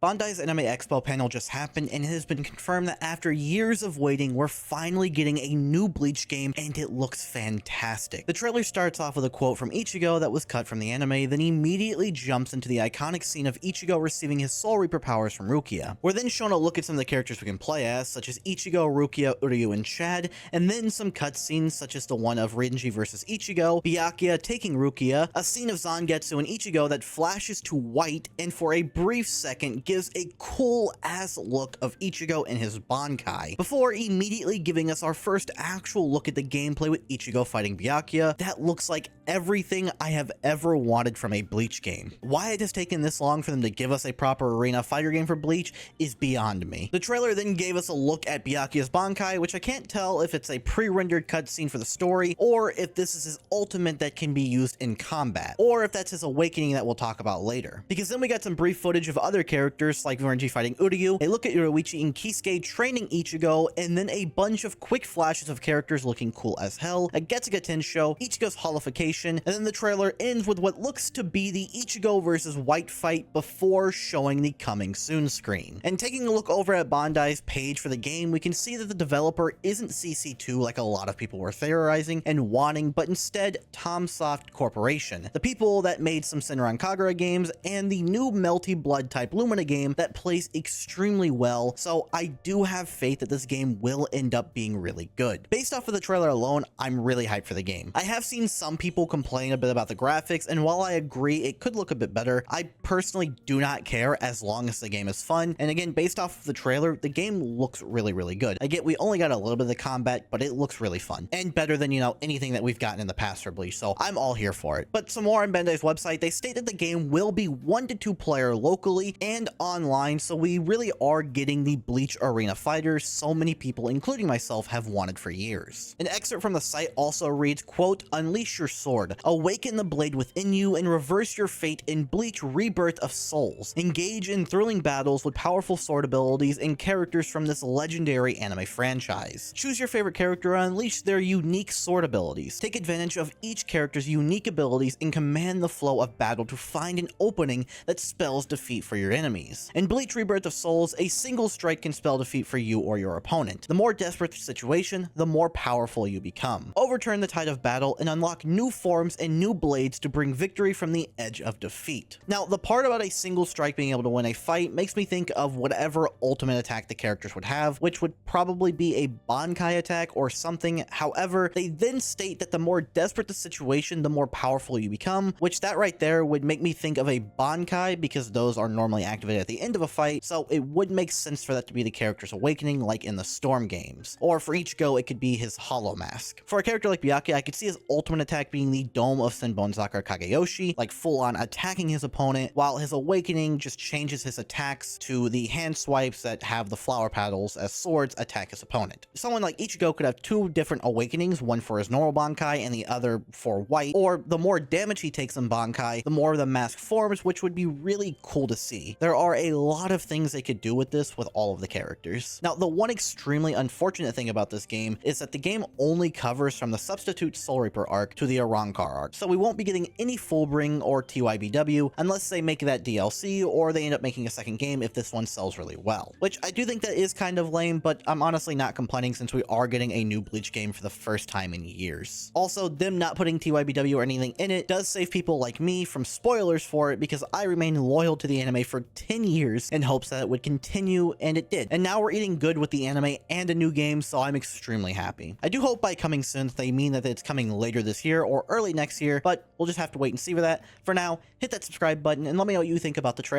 Bandai's Anime Expo panel just happened, and it has been confirmed that after years of waiting, we're finally getting a new Bleach game, and it looks fantastic. The trailer starts off with a quote from Ichigo that was cut from the anime, then immediately jumps into the iconic scene of Ichigo receiving his Soul Reaper powers from Rukia. We're then shown a look at some of the characters we can play as, such as Ichigo, Rukia, Uryu, and Chad, and then some cutscenes such as the one of Renji vs Ichigo, Byakuya taking Rukia, a scene of Zangetsu and Ichigo that flashes to white, and for a brief second gives a cool ass look of Ichigo and his Bankai, before immediately giving us our first actual look at the gameplay with Ichigo fighting Byakuya that looks like everything I have ever wanted from a Bleach game. Why it has taken this long for them to give us a proper arena fighter game for Bleach is beyond me. The trailer then gave us a look at Byakuya's Bankai, which I can't tell if it's a pre-rendered cutscene for the story, or if this is his ultimate that can be used in combat, or if that's his awakening that we'll talk about later. Because then we got some brief footage of other characters like Renji fighting Uryu, a look at Yoruichi and Kisuke training Ichigo, and then a bunch of quick flashes of characters looking cool as hell, a Getsuga Tensho, Ichigo's holification, and then the trailer ends with what looks to be the Ichigo versus White fight before showing the coming soon screen. And taking a look over at Bandai's page for the game, we can see that the developer isn't CC2 like a lot of people were theorizing and wanting, but instead Tomsoft Corporation, the people that made some Senran Kagura games and the new Melty Blood type Lumina game that plays extremely well, so I do have faith that this game will end up being really good. Based off of the trailer alone, I'm really hyped for the game. I have seen some people complain a bit about the graphics, and while I agree it could look a bit better, I personally do not care as long as the game is fun, and again, based off of the trailer, the game looks really good. I get we only got a little bit of the combat, but it looks really fun, and better than, you know, anything that we've gotten in the past for Bleach, so I'm all here for it. But some more on Bandai's website, they state that the game will be 1 to 2 player locally and online, so we really are getting the Bleach arena fighters so many people, including myself, have wanted for years. An excerpt from the site also reads, quote, "Unleash your sword, awaken the blade within you, and reverse your fate in Bleach Rebirth of Souls. Engage in thrilling battles with powerful sword abilities and characters from this legendary anime franchise. Choose your favorite character and unleash their unique sword abilities. Take advantage of each character's unique abilities and command the flow of battle to find an opening that spells defeat for your enemies. In Bleach Rebirth of Souls, a single strike can spell defeat for you or your opponent. The more desperate the situation, the more powerful you become. Overturn the tide of battle and unlock new forms and new blades to bring victory from the edge of defeat." Now, the part about a single strike being able to win a fight makes me think of whatever ultimate attack the characters would have, which would probably be a Bankai attack or something. However, they then state that the more desperate the situation, the more powerful you become, which that right there would make me think of a Bankai because those are normally activated at the end of a fight, so it would make sense for that to be the character's awakening like in the Storm games. Or for Ichigo, it could be his Hollow Mask. For a character like Byakuya, I could see his ultimate attack being the Dome of Senbonzakura Kageyoshi, like full on attacking his opponent, while his awakening just changes his attacks to the hand swipes that have the flower petals as swords attack his opponent. Someone like Ichigo could have 2 different awakenings, one for his normal Bankai and the other for white, or the more damage he takes in Bankai, the more the mask forms, which would be really cool to see. There are a lot of things they could do with this with all of the characters. Now, the one extremely unfortunate thing about this game is that the game only covers from the Substitute Soul Reaper arc to the Arrancar arc, so we won't be getting any Fullbring or TYBW unless they make that DLC or they end up making a second game if this one sells really well. Which I do think that is kind of lame, but I'm honestly not complaining since we are getting a new Bleach game for the first time in years. Also, them not putting TYBW or anything in it does save people like me from spoilers for it because I remain loyal to the anime for 10 years in hopes that it would continue, and it did. And now we're eating good with the anime and a new game, so I'm extremely happy. I do hope by coming soon they mean that it's coming later this year or early next year, but we'll just have to wait and see for that. For now, hit that subscribe button and let me know what you think about the trailer.